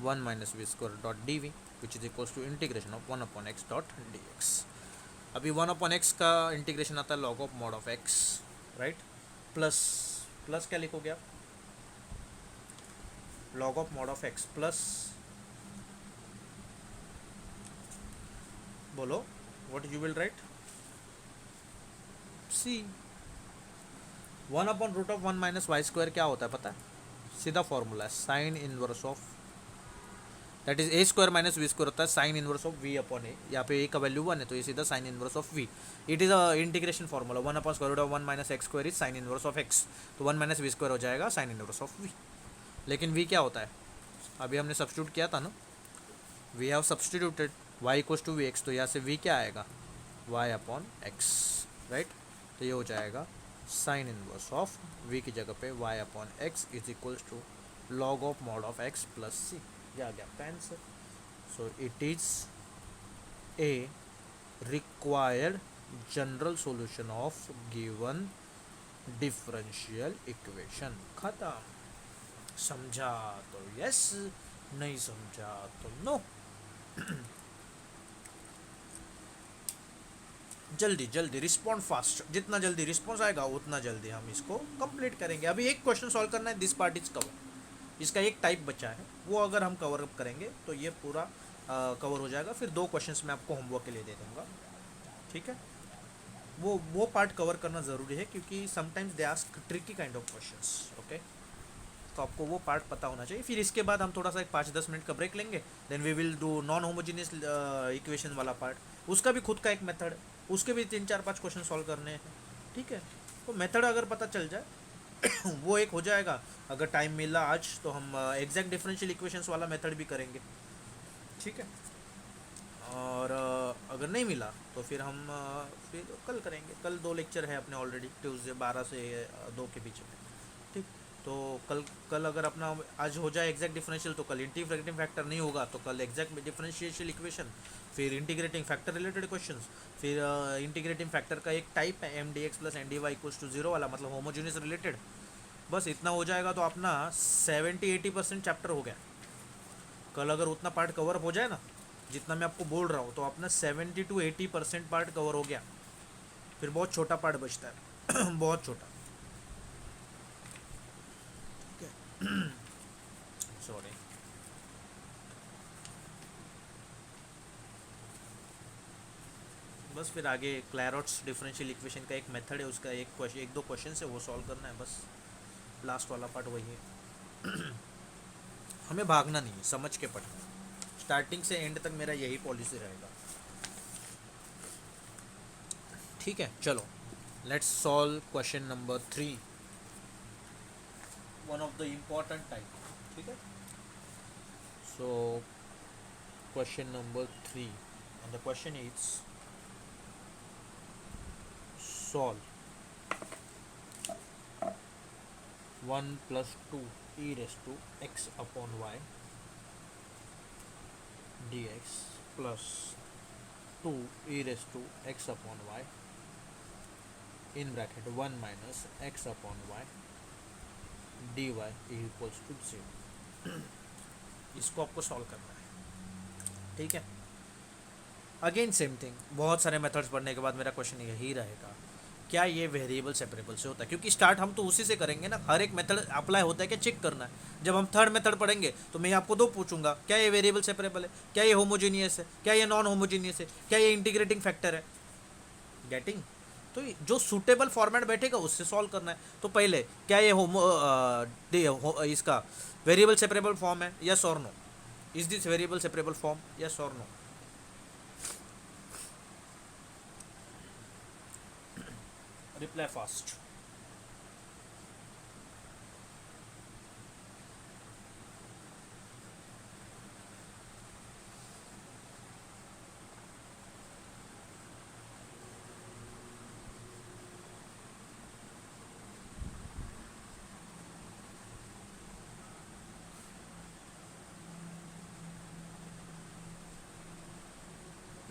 1 minus v square dot d v which is equals to integration of 1 upon x dot d x. अभी 1 upon x का integration आता है log of mod of x, right? Plus क्या लिखोगे आप? Log of mod of x plus, बोलो what you will right? See 1 upon root of 1 minus y square क्या होता है पता है? सीधा फॉर्मूला है, sine inverse of, that is a square minus v square होता है sine inverse of v upon a. यहाँ पे ए का वैल्यू 1 है तो ये सीधा sine inverse of v. It is a integration formula, 1 upon square root of 1 minus x square is sine inverse of x, तो 1 माइनस वी स्क्वायर हो जाएगा साइन इनवर्स ऑफ वी। लेकिन वी क्या होता है? अभी हमने सब्स्टिट्यूट किया था ना, we have substituted y equals to v x, तो यहाँ से वी क्या आएगा? Y upon x, right? तो ये हो जाएगा साइन इनवर्स ऑफ वी की जगह पे y upon x is equals to log of mod of x plus सी। ये आ गया आपका answer. So it is a required general solution of given differential equation खत्म। समझा तो यस, नहीं समझा तो नो। जल्दी जल्दी रिस्पॉन्ड फास्ट, जितना जल्दी रिस्पॉन्स आएगा उतना जल्दी हम इसको कंप्लीट करेंगे। अभी एक क्वेश्चन सॉल्व करना है, दिस पार्ट इज कवर। इसका एक टाइप बचा है, वो अगर हम कवर अप करेंगे तो ये पूरा कवर हो जाएगा। फिर 2 क्वेश्चंस मैं आपको होमवर्क के लिए दे दूंगा, ठीक है। वो पार्ट कवर करना ज़रूरी है क्योंकि sometimes they ask tricky kind of questions, okay. तो आपको वो पार्ट पता होना चाहिए। फिर इसके बाद हम थोड़ा सा एक 5-10 मिनट का ब्रेक लेंगे, then we will do non homogeneous equation वाला पार्ट। उसका भी खुद का एक मेथड है, उसके भी 3-4-5 क्वेश्चन सॉल्व करने हैं, ठीक है। तो मेथड अगर पता चल जाए वो एक हो जाएगा। अगर टाइम मिला आज तो हम एग्जैक्ट डिफरेंशियल इक्वेशंस वाला मेथड भी करेंगे, ठीक है। और अगर नहीं मिला तो फिर हम फिर कल करेंगे। कल 2 लेक्चर है अपने ऑलरेडी, ट्यूसडे 12 से 2 के बीच में, ठीक। तो कल कल अगर अपना आज हो जाए एग्जैक्ट डिफरेंशियल तो कल इंटीग्रेटिंग फैक्टर नहीं होगा, तो कल एग्जैक्ट डिफरेंशियल इक्वेशन, फिर इंटीग्रेटिंग फैक्टर रिलेटेड क्वेश्चंस, फिर इंटीग्रेटिंग फैक्टर का एक टाइप है m d x plus n d y equals to 0 वाला, मतलब होमोजीनियस रिलेटेड। बस इतना हो जाएगा तो अपना 70-80% चैप्टर हो गया। कल अगर उतना पार्ट कवर हो जाए ना जितना मैं आपको बोल रहा हूँ, तो अपना 70-80% पार्ट कवर हो गया। फिर बहुत छोटा पार्ट बचता है बहुत छोटा, ठीक है। सॉरी। बस फिर आगे क्लैरोट्स डिफरेंशियल इक्वेशन का एक मेथड है, उसका एक क्वेश्चन, 1-2 क्वेश्चन है वो सॉल्व करना है बस। लास्ट वाला पार्ट वही है। हमें भागना नहीं है, समझ के पढ़ना है। स्टार्टिंग से एंड तक मेरा यही पॉलिसी रहेगा, ठीक है। चलो let's solve question number 3, one of the important type, ठीक है। So question number 3 and the question is solve 1 plus 2 e raised to x upon y dx plus 2 e raised to x upon y in bracket 1 minus x upon y dy equals to 0। इसको आपको solve करना है, ठीक है। Again same thing, बहुत सारे methods पढ़ने के बाद मेरा क्वेश्चन यही रहेगा, क्या ये वेरिएबल सेपरेबल से होता है? क्योंकि स्टार्ट हम तो उसी से करेंगे ना, हर एक मेथड अप्लाई होता है क्या चेक करना है। जब हम थर्ड मेथड पढ़ेंगे तो मैं आपको 2 पूछूंगा, क्या ये वेरिएबल सेपरेबल है, क्या ये होमोजीनियस है, क्या ये नॉन होमोजीनियस है, क्या ये इंटीग्रेटिंग फैक्टर है। गेटिंग? तो जो सूटेबल फॉर्मेट बैठेगा उससे सॉल्व करना है। तो पहले क्या ये इसका वेरिएबल सेपरेबल फॉर्म है, यस और no? Is this variable separable form, yes और no? Reply fast.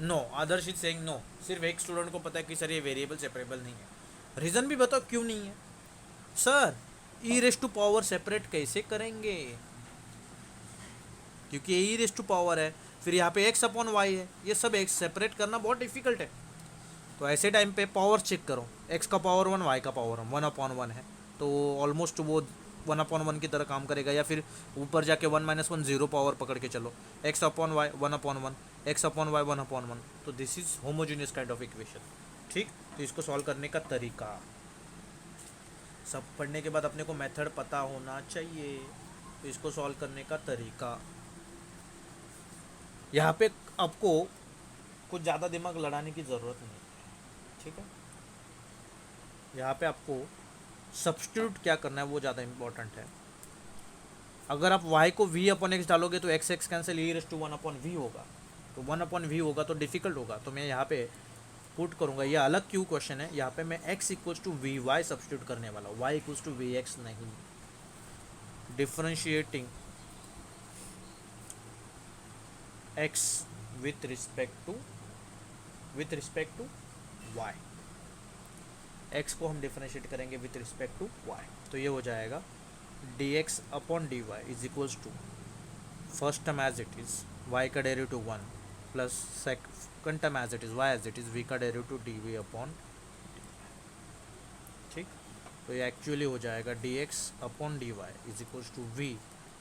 No, Adarsh is saying no. सिर्फ एक स्टूडेंट को पता है कि सर ये वेरिएबल सेपरेबल नहीं है। रीज़न भी बताओ क्यों नहीं है sir. E raise to power separate कैसे करेंगे? क्योंकि ये ई रेस टू पावर है, फिर यहाँ पे एक्स अपॉन वाई है, ये सब एक सेपरेट करना बहुत डिफिकल्ट है। तो ऐसे टाइम पे पावर चेक करो, एक्स का पावर 1, वाई का पावर 1/1 है, तो ऑलमोस्ट वो 1/1 की तरह काम करेगा। या फिर ऊपर जाके 1 - 1 0 पावर पकड़ के चलो, x upon y 1/1, x upon y 1/1। तो this is homogeneous kind of equation, ठीक। तो इसको सॉल्व करने का तरीका, सब पढ़ने के बाद अपने को मेथड पता होना चाहिए। तो इसको सॉल्व करने का तरीका, यहाँ पे आपको कुछ ज़्यादा दिमाग लड़ाने की ज़रूरत नहीं, ठीक है। यहाँ पे आपको सब्स्टिट्यूट क्या करना है वो ज़्यादा इंपॉर्टेंट है। अगर आप y को v/x डालोगे तो x x कैंसिल e⁻1/v होगा, तो 1/v होगा तो डिफिकल्ट होगा। तो मैं यहाँ पे पुट करूँगा, ये अलग क्यों क्वेश्चन है, यहाँ पे मैं x = vy सब्स्टिट्यूट करने वाला हूँ, y = vx नहीं। Differentiating x with respect to y, x को हम डिफरेंशिएट करेंगे विथ रिस्पेक्ट टू वाई, तो ये हो जाएगा d x upon d y is equals to first term as it is y का derivative 1 plus second term as it is y as it is v का derivative d we upon, ठीक। तो ये actually हो जाएगा d x upon d y is equals to v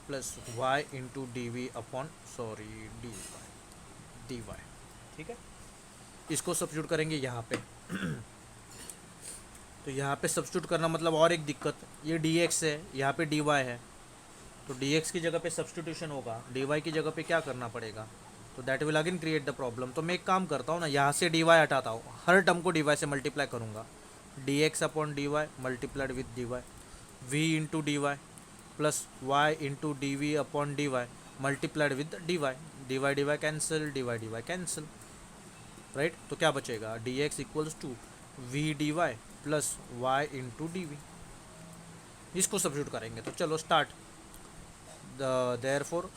plus y into D we upon d y, ठीक है। इसको substitute करेंगे यहाँ पे तो यहाँ पे सब्स्टिट्यूट करना मतलब और एक दिक्कत, ये डी एक्स है, यहाँ पे डी वाई है, तो डी एक्स की जगह पे सब्स्टिट्यूशन होगा, डी वाई की जगह पे क्या करना पड़ेगा, तो that will again create the problem. तो मैं एक काम करता हूँ ना, यहाँ से डी वाई हटाता हूँ, हर टर्म को डी वाई से मल्टीप्लाई करूँगा, d x upon d y multiplied with d y, v into d y plus y into D we upon d y multiplied with d y cancel, right. तो क्या बचेगा, d x equals to v d y plus y into D v, इसको substitute करेंगे। तो चलो start, therefore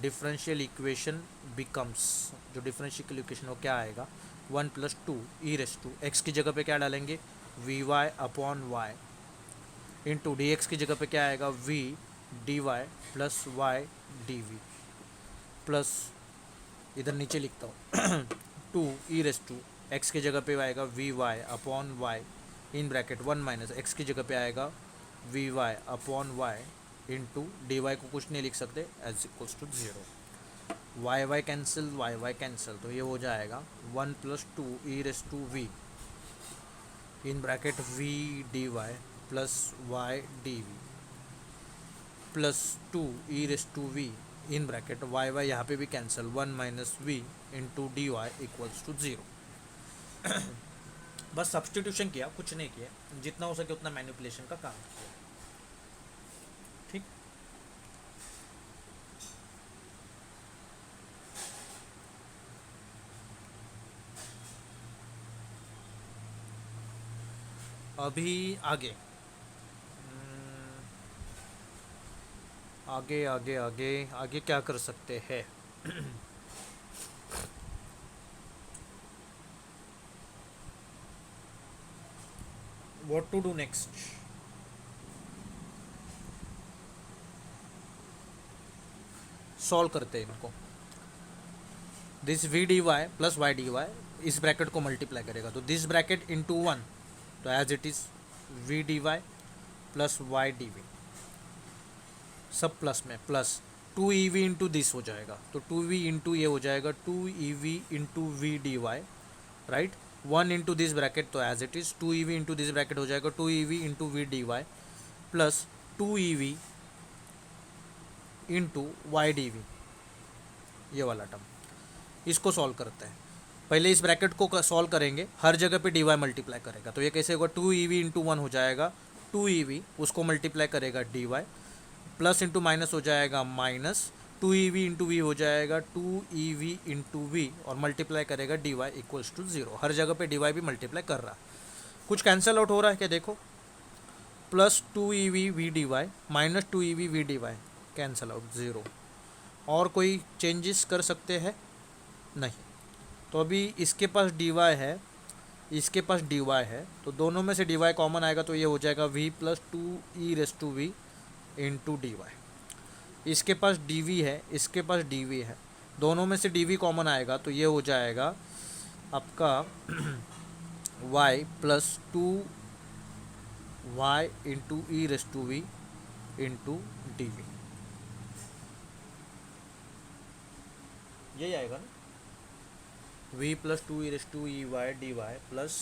differential equation becomes, जो differential equation वो क्या आएगा, 1 plus two E raise to x की जगह पे क्या डालेंगे, v y upon y into d x की जगह पे क्या आएगा, v d y plus y d v plus इधर नीचे लिखता हूँ two E raise to x की जगह पे आएगा v y upon y in bracket 1 minus x की जगह पे आएगा v y upon y into d y को कुछ नहीं लिख सकते as equals to 0, y cancel, तो ये हो जाएगा 1 plus two E raise to v in bracket v d y plus y d v plus two E raise to v in bracket y यहाँ पे भी cancel, 1 minus v into d y equals to 0। बस substitution किया, कुछ नहीं किया, जितना हो सके उतना मैनिपुलेशन का काम किया, ठीक। अभी आगे आगे आगे आगे आगे क्या कर सकते हैं what to do next, solve करते हैं इनको। This v d y plus y d y इस ब्रैकेट को मल्टीप्लाई करेगा, तो दिस ब्रैकेट इंटू 1, तो as it is v d y plus y d v सब प्लस में plus 2 e v into this हो जाएगा, तो 2 वी इंटू ये हो जाएगा 2 e v into v d y, right. 1 into this bracket, तो as it is 2 e v into this bracket हो जाएगा 2 e v into v d y plus 2 e v into y d v, ये वाला term. इसको solve करते हैं, पहले इस ब्रैकेट को सॉल्व करेंगे, हर जगह पे डी वाई मल्टीप्लाई करेगा, तो ये कैसे होगा, 2 ई वी इंटू 1 हो जाएगा 2 ई वी, उसको मल्टीप्लाई करेगा d y plus into minus हो जाएगा minus 2 e v into we हो जाएगा 2 ई वी इंटू वी और मल्टीप्लाई करेगा डी वाई इक्वल्स टू 0, हर जगह पे डी वाई भी मल्टीप्लाई कर रहा है। कुछ कैंसिल आउट हो रहा है क्या, देखो, plus 2 e v v d y minus 2 e v v d y cancel out 0, और कोई चेंजेस कर सकते हैं नहीं। तो अभी इसके पास डी वाई है, इसके पास डी वाई है, तो दोनों में से डी वाई कॉमन आएगा, तो ये हो जाएगा v plus 2 e raise to v into d y. इसके पास डी वी है, इसके पास डी वी है, दोनों में से डी वी कॉमन आएगा, तो ये हो जाएगा आपका y plus 2 y into e raise to v into D v, यही आएगा ना, v plus 2 e raise to e y d y plus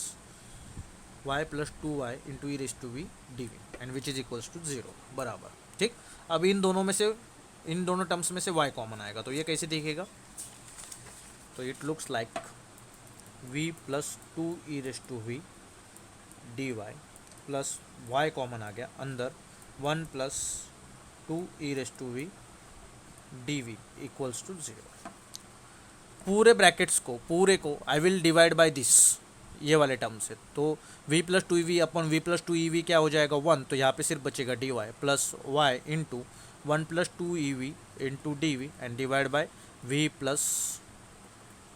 y plus 2 y into e raise to v d v and which is equals to 0, बराबर, ठीक। अब इन दोनों में से, इन दोनों टर्म्स में से y कॉमन आएगा, तो ये कैसे दिखेगा, तो it looks like v plus 2 e raise to v d y plus y common आ गया अंदर 1 plus 2 e raise to v d v equals to 0। पूरे ब्रैकेट्स को, पूरे को I will divide by this, ये वाले टर्म से, तो v plus 2 e v upon v plus 2 e v क्या हो जाएगा 1, तो यहाँ पे सिर्फ बचेगा D y plus y into 1 plus 2 e v into D v and divide by v plus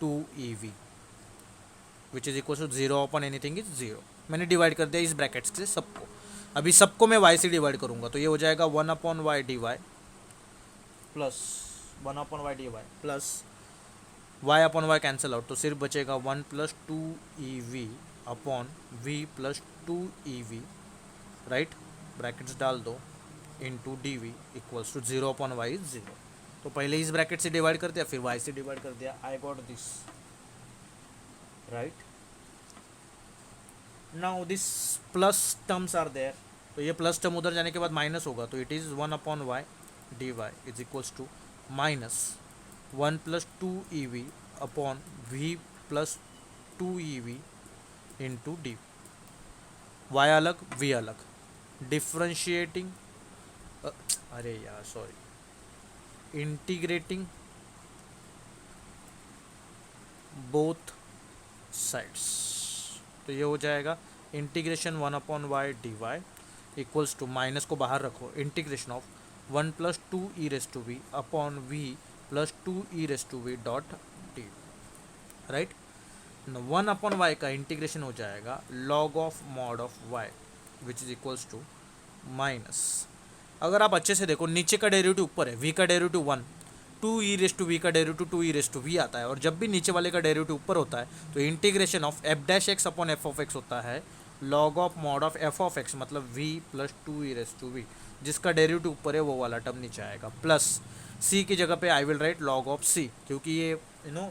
2 e v which is equal to 0 upon anything is 0, मैंने divide कर दिया इस ब्रैकेट्स से सबको। अभी सबको मैं y से डिवाइड करूँगा तो ये हो जाएगा 1/y dy plus 1/y dy plus y/y cancel out, तो सिर्फ बचेगा 1 + 2ev upon v + 2ev, right, brackets डाल दो, into D v equals to 0/y is 0। तो पहले इस ब्रैकेट से डिवाइड कर दिया, फिर y से डिवाइड कर दिया, I got this, right. Now this plus terms are there, तो ये प्लस टर्म उधर जाने के बाद माइनस होगा, तो it is 1/y dy is equals to minus 1 + 2ev upon v + 2ev into d, y अलग v अलग, डिफ्रेंशिएटिंग, अरे यार सॉरी, इंटीग्रेटिंग बोथ साइड्स, तो ये हो जाएगा integration 1/y dy equals to, minus को बाहर रखो, integration of 1 + 2e⁻v upon v + 2e⁻v dot d, right. 1/y का इंटीग्रेशन हो जाएगा log of mod of y which is equals to minus, अगर आप अच्छे से देखो नीचे का डेरिवेटिव ऊपर है, v का डेरिवेटिव 1, 2e⁻v का डेरिवेटिव 2e⁻v आता है, और जब भी नीचे वाले का डेरिवेटिव ऊपर होता है तो integration of f' upon f(x) होता है log of mod of f(x) मतलब v + 2e⁻v, जिसका डेरिवेटिव ऊपर है वो वाला टर्म नीचे आएगा, प्लस c की जगह पे I will write log of c, क्योंकि ये यू नो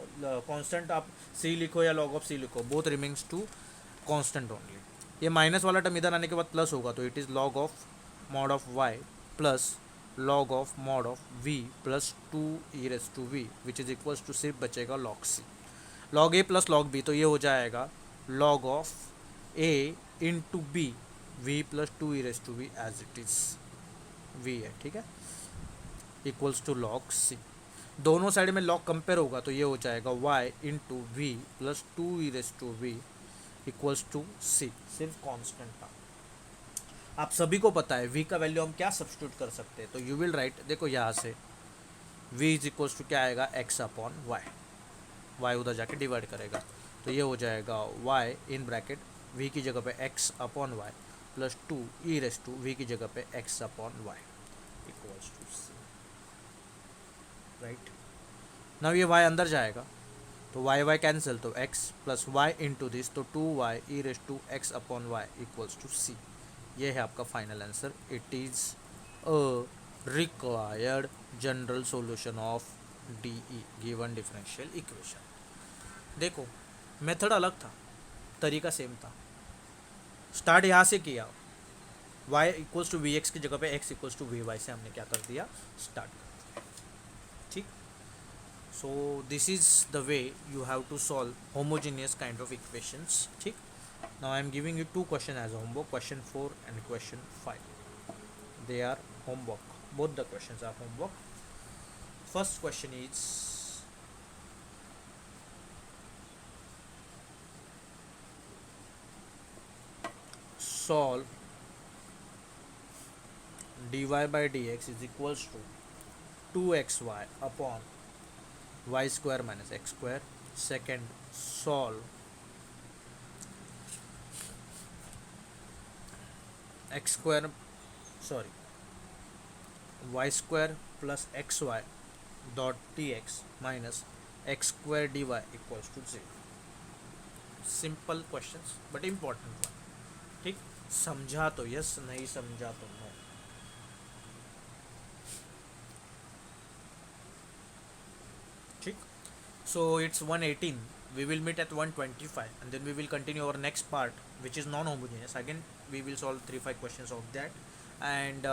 कांस्टेंट, आप c लिखो या log ऑफ c लिखो, both remains to constant only. ये माइनस वाला टर्म इधर आने के बाद प्लस होगा, तो it is log of mod of y plus log of mod of v + 2e⁻v which is equals to, सिर्फ बचेगा log c, log a plus log b, तो ये हो जाएगा log of a into b v + 2e⁻v as it is v है, ठीक है, equals to log c। दोनों साइड में log कंपेयर होगा तो ये हो जाएगा y into v + 2e⁻v equals to c, सिर्फ कांस्टेंट था। आप सभी को पता है v का वैल्यू हम क्या सब्स्टिट्यूट कर सकते हैं, तो यू विल राइट, देखो यहाँ से v इज इक्वल्स टू क्या आएगा x/y, y उधर जाके डिवाइड करेगा, तो ये हो जाएगा y इन ब्रैकेट v की जगह पे x/y प्लस 2e⁻v की जगह पे x/y equals to c, right. Now ये y अंदर जाएगा तो y कैंसिल, तो x plus y into this, तो 2y e⁻x/y equals to c, ये है आपका final answer. It is a required general solution of DE given differential equation. देखो मेथड अलग था, तरीका सेम था, स्टार्ट यहाँ से किया, y इक्वल्स टू vx की जगह पे x इक्वल्स टू vy से हमने क्या कर दिया, स्टार्ट कर दिया, ठीक। So this is the way you have to solve homogeneous kind of equations, ठीक। Now I am giving you two questions as homework, question 4 and question 5. They are homework. Both the questions are homework. First question is solve dy by dx is equals to 2xy upon y square minus x square. Second, solve x square, sorry, y square plus xy dot dx minus x square dy equals to 0. Simple questions but important one, ठीक। समझा तो yes, नहीं समझा तो no, ठीक। So it's 118, we will meet at 125 and then we will continue our next part which is non-homogeneous. Again we will solve 3-5 questions of that, and